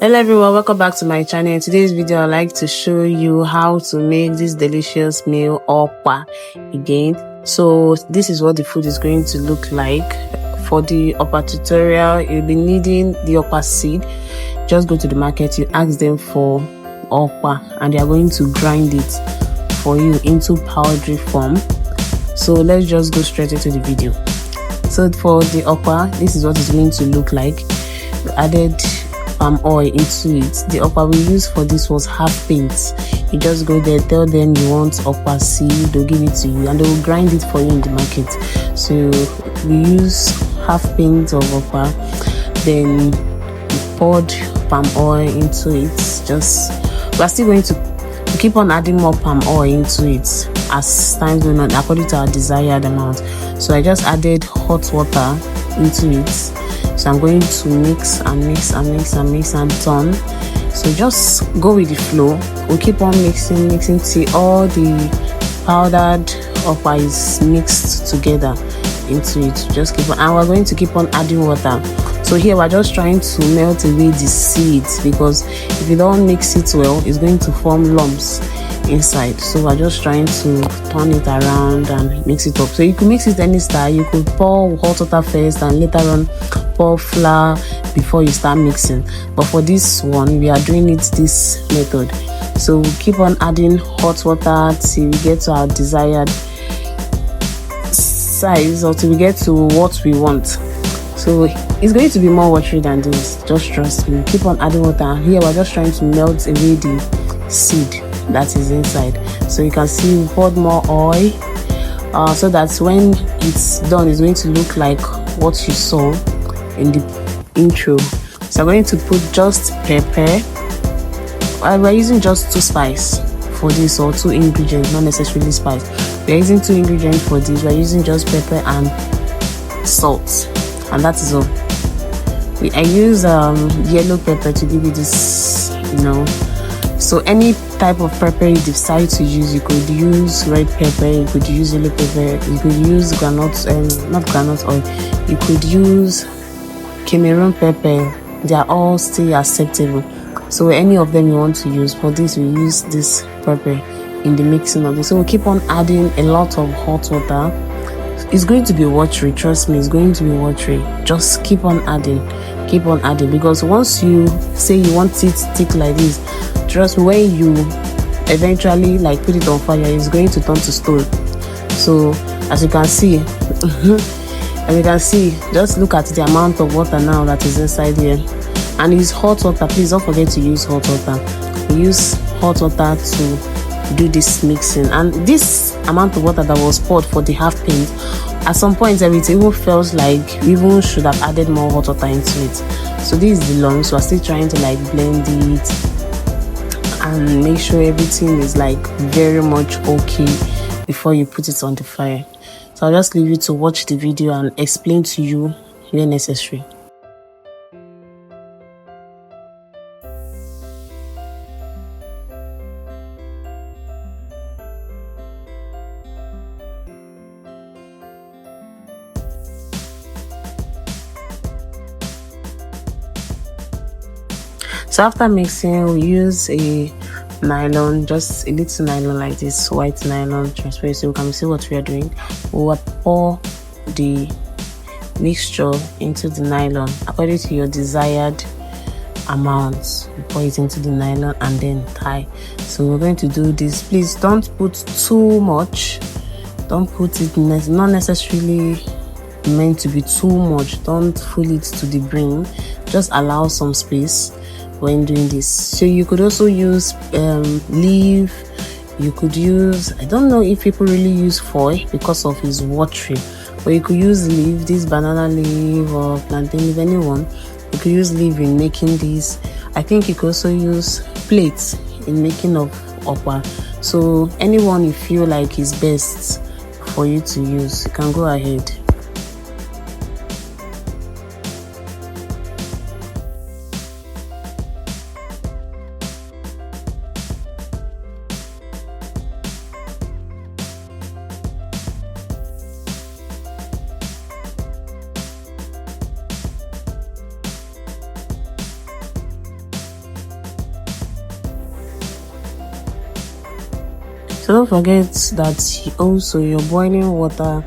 Hello everyone, welcome back to my channel. In today's video I'd like to show you how to make this delicious meal OKPA again. So this is what the food is going to look like. For the OKPA tutorial, you'll be needing the OKPA seed. Just go to the market, you ask them for OKPA and they are going to grind it for you into powdery form. So let's just go straight into the video. So for the OKPA, this is what it's going to look like. We added palm oil into it. The OKPA we used for this was half pint. You just go there, tell them you want OKPA seed, they'll give it to you and they will grind it for you in the market. So we use half pint of OKPA, then we poured palm oil into it. We're still going to keep on adding more palm oil into it as time goes on according to our desired amount. So I just added hot water into it. So I'm going to mix and mix and mix and mix and turn. So just go with the flow. We'll keep on mixing till all the powdered OKPA is mixed together into it. Just keep on, and we're going to keep on adding water. So here we're just trying to melt away the seeds, because if you don't mix it well, it's going to form lumps inside. So we're just trying to turn it around and mix it up. So you could mix it any style. You could pour hot water first and later on pour flour before you start mixing, but for this one we are doing it this method. So we keep on adding hot water till we get to our desired size, or till we get to what we want. So it's going to be more watery than this, just trust me. Keep on adding water. Here we're just trying to melt away the seed that is inside. So you can see we poured more oil, so that when it's done it's going to look like what you saw in the intro. So I'm going to put just pepper. We're using just 2 spices for this, or 2 ingredients, not necessarily spice. We're using 2 ingredients for this. We're using just pepper and salt, and that is all. I use yellow pepper to give you this, so any type of pepper you decide to use. You could use red pepper, you could use yellow pepper, you could use not granite oil, you could use Cameroon pepper. They are all still acceptable. So any of them you want to use. For this we use this pepper in the mixing of this. So we'll keep on adding a lot of hot water. It's going to be watery, trust me, it's going to be watery. Just keep on adding, because once you say you want it thick like this, trust me, when you eventually put it on fire, it's going to turn to stone. So as you can see just look at the amount of water now that is inside here, and it's hot water. Please don't forget to use hot water. We use hot water to do this mixing, and this amount of water that was poured for the half pint, at some point it even felt like we even should have added more hot water into it. So this is the long, so we're still trying to blend it and make sure everything is very much okay before you put it on the fire. So I'll just leave you to watch the video and explain to you where necessary. So after mixing, we use a nylon, just a little nylon like this, white nylon, transparent, so we can see what we are doing. We will pour the mixture into the nylon according to your desired amount. You pour it into the nylon and then tie. So we're going to do this. Please don't put too much. Don't put it, not necessarily meant to be too much. Don't fill it to the brim. Just allow some space when doing this. So you could also use leaf. You could use, I don't know if people really use foil because of its watery, but you could use leaf, this banana leaf or plantain leaf, anyone. You could use leaf in making this. I think you could also use plates in making of OKPA. So anyone you feel like is best for you to use, you can go ahead. So don't forget that also your boiling water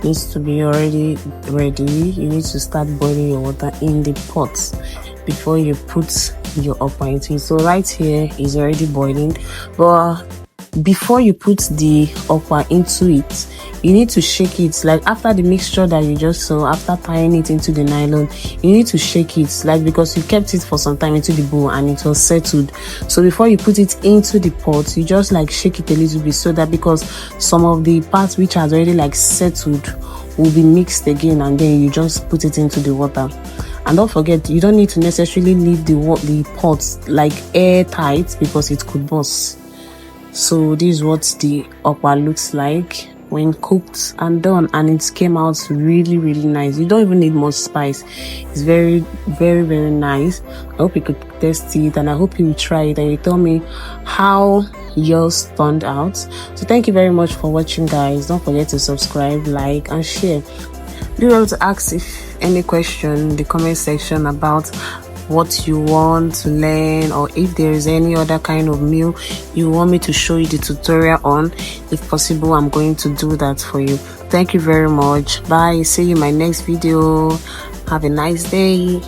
needs to be already ready. You need to start boiling your water in the pot before you put your okpa into it. So right here is already boiling, but before you put the okpa into it, you need to shake it. Like after the mixture that you just saw, after tying it into the nylon, you need to shake it, like because you kept it for some time into the bowl and it was settled. So before you put it into the pot, you just like shake it a little bit, so that because some of the parts which has already like settled will be mixed again, and then you just put it into the water. And don't forget, you don't need to necessarily leave the pot like airtight because it could burst. So this is what the okpa looks like when cooked and done, and it came out really nice. You don't even need much spice. It's very nice. I hope you could test it, and I hope you will try it and you tell me how yours turned out. So thank you very much for watching, guys. Don't forget to subscribe, like and share. Do you want to ask if any question in the comment section about what you want to learn, or if there is any other kind of meal you want me to show you the tutorial on? If possible, I'm going to do that for you. Thank you very much. Bye. See you in my next video. Have a nice day.